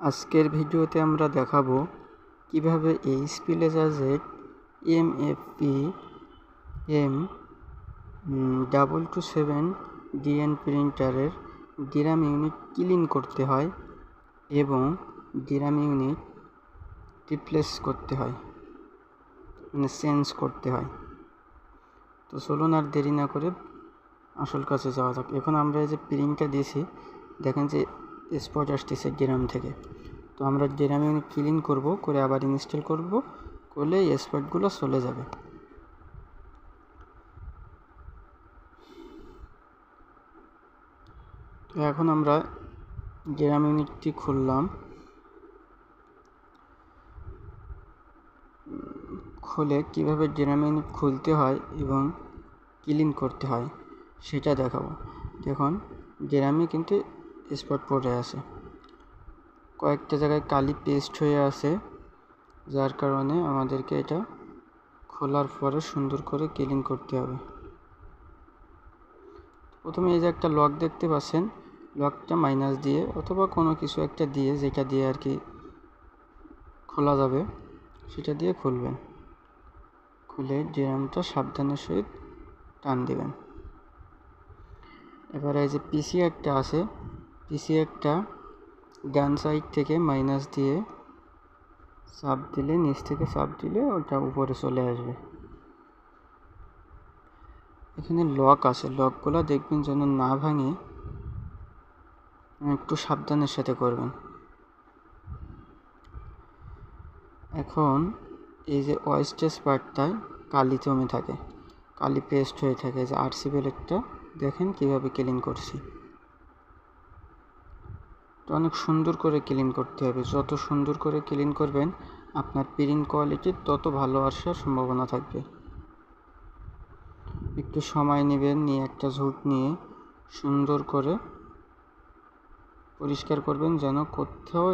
আজকের ভিডিওতে আমরা দেখাবো কিভাবে HP LaserJet MFP M227 DN প্রিন্টারের ডিরাম ইউনিট ক্লিন করতে হয় এবং ডিরাম ইউনিট রিপ্লেস করতে হয়, চেঞ্জ করতে হয়। তো চলুন আর দেরি না করে আসল কাছে যাওয়া যাক। এখন আমরা এই যে প্রিন্টটা দিয়েছি, দেখেন যে স্পট আসতেছে ডিরাম থেকে। তো আমরা ডিরাম ইউনিট ক্লিন করে আবার ইনস্টল করলে এই স্পটগুলো চলে যাবে। তো এখন আমরা ডিরাম ইউনিটটি খুললাম, খুলে কিভাবে ডিরাম ইউনিট খুলতে হয় এবং ক্লিন করতে হয় সেটা দেখাবো। দেখুন ডিরামে কিন্তু স্পট পড়ে আছে, কয়েকটা জায়গায় কালি পেস্ট হয়ে আছে, যার কারণে আমাদেরকে এটা খোলার পরে সুন্দর করে ক্লিন করতে হবে। প্রথমে এই যে একটা লক দেখতে পাচ্ছেন, লকটা মাইনাস দিয়ে অথবা কোনো কিছু একটা দিয়ে, যেটা দিয়ে আর কি খোলা যাবে সেটা দিয়ে খুলবেন। খুলে ডিরামটা সাবধানের সহিত টান দিবেন। এবার এই যে পিসিআরটা আছে, পিসিআরটা ডান সাইড থেকে মাইনাস দিয়ে চাপ দিলে, নিচ থেকে চাপ দিলে ওটা উপরে চলে আসবে। এখানে লক আছে, লকগুলো দেখবেন যেন না ভাঙে, একটু সাবধানের সাথে করবেন। এখন এই যে ওয়েস্টেজ পার্টটায় কালি জমে থাকে, কালি পেস্ট হয়ে থাকে, যে আরসি ব্লেডটা দেখেন কিভাবে ক্লিন করছি। তো অনেক সুন্দর করে ক্লিন করতে হবে, যত সুন্দর করে ক্লিন করবেন আপনার প্রিন্ট কোয়ালিটি তত ভালো আসার সম্ভাবনা থাকবে। একটু সময় নেবেন, নিয়ে একটা ঝুঁক নিয়ে সুন্দর করে পরিষ্কার করবেন, যেন কোথাও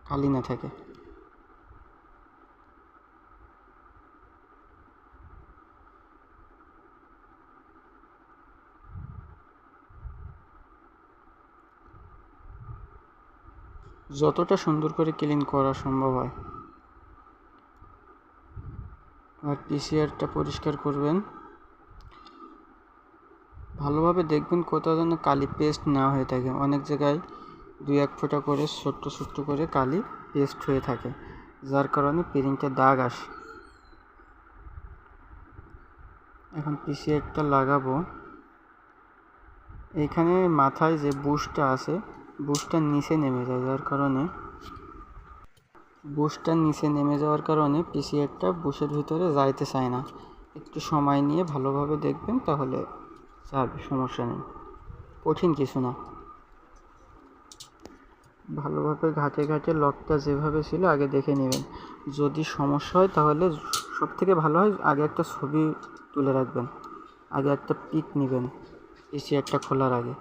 কালি না থাকে। যতটা সুন্দর করে ক্লিন করা সম্ভব হয়। আর পিসিআরটা পরিষ্কার করবেন, ভালোভাবে দেখবেন কোথাও যেন কালি পেস্ট না হয়ে থাকে। অনেক জায়গায় 2-1 ফোঁটা করে ছোট্ট ছোট্ট করে কালি পেস্ট হয়ে থাকে, যার কারণে প্রিন্টে দাগ আসে। এখন পিসিআরটা লাগাবো। এইখানে মাথায় যে বুশটা আছে, বুশটার নিচে নেমে যায়, যার কারণে বুশটার নিচে নেমে যাওয়ার কারণে পিসিআরটা বুশের ভিতরে যাইতে চায় না। একটু সময় নিয়ে ভালোভাবে দেখবেন, তাহলে যাবে, সমস্যা নেই, কঠিন কিছু না। ভালোভাবে ঘাটে ঘাটে লকটা যেভাবে ছিল আগে দেখে নেবেন। যদি সমস্যা হয় তাহলে সব থেকে ভালো হয় আগে একটা ছবি তুলে রাখবেন, আগে একটা পিক নেবেন পিসিআরটা খোলার আগে,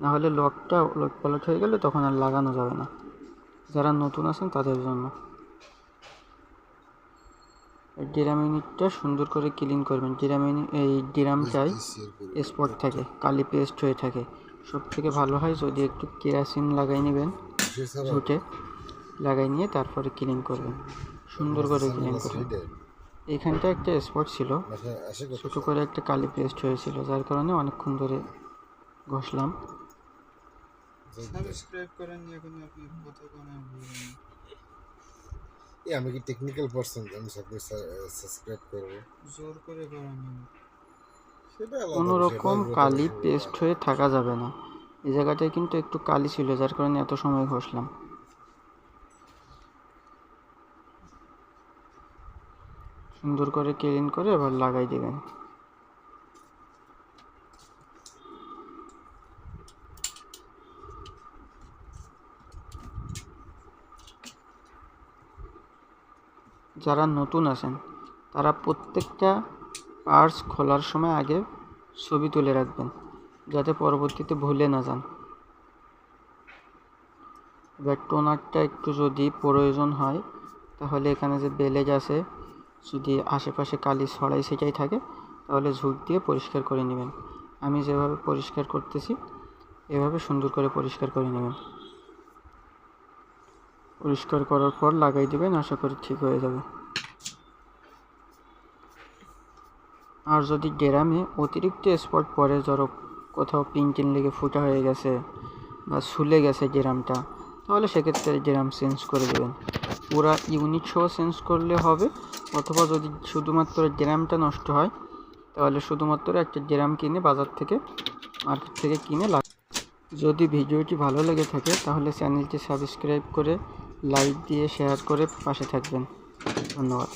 নাহলে লকটা উলটপালট হয়ে গেলে তখন আর লাগানো যাবে না। যারা নতুন আছেন তাদের জন্য ডিরাম ইউনিটটা সুন্দর করে ক্লিন করবেন। এই ডিরামটায় স্পট থাকে, কালি পেস্ট হয়ে থাকে। সব থেকে ভালো হয় যদি একটু কেরাসিন লাগাই নেবেন, ঝুটে লাগাই নিয়ে তারপরে ক্লিন করবেন, সুন্দর করে ক্লিন করবেন। এইখানটা একটা স্পট ছিল, ছোটো করে একটা কালি পেস্ট হয়েছিল, যার কারণে অনেকক্ষণ ধরে ঘষলাম। সাবস্ক্রাইব করেন এখন আপনি কথা আমি কি টেকনিক্যাল পারসন, আমি সাবস্ক্রাইব করব, জোর করে করেন সেটা আলাদা। কোনো রকম কালি পেস্ট হয়ে থাকা যাবে না। এই জায়গাটায় কিন্তু একটু কালি ছিল, যার কারণে এত সময় ঘষলাম। সুন্দর করে ক্লিন করে এবার লাগাই দিবেন। যারা নতুন আছেন তারা প্রত্যেকটা পার্টস খোলার সময় আগে ছবি তুলে রাখবেন, যাতে পরবর্তীতে ভুলে না যান। এবার টোনারটা একটু যদি প্রয়োজন হয়, তাহলে এখানে যে বেলেজ আছে, যদি আশেপাশে কালি ছড়াই সেটাই থাকে, তাহলে ঝুঁক দিয়ে পরিষ্কার করে নেবেন। আমি যেভাবে পরিষ্কার করতেছি এভাবে সুন্দর করে পরিষ্কার করে নেবেন। পরিষ্কার করার পর লাগাই দেবেন, আশা করি ঠিক হয়ে যাবে। আর যদি ড্রামে অতিরিক্ত স্পট পড়ে, ধরো কোথাও পিন লেগে ফুটা হয়ে গেছে বা ছুলে গেছে ড্রামটা, তাহলে সেক্ষেত্রে ড্রাম চেঞ্জ করে দেবেন। পুরা ইউনিট সহ চেঞ্জ করলে হবে, অথবা যদি শুধুমাত্র ড্রামটা নষ্ট হয় তাহলে শুধুমাত্র একটা ড্রাম কিনে বাজার থেকে মার্কেট থেকে কিনে যদি ভিডিওটি ভালো লেগে থাকে তাহলে চ্যানেলটি সাবস্ক্রাইব করে লাইক দিয়ে শেয়ার করে পাশে থাকবেন। ধন্যবাদ।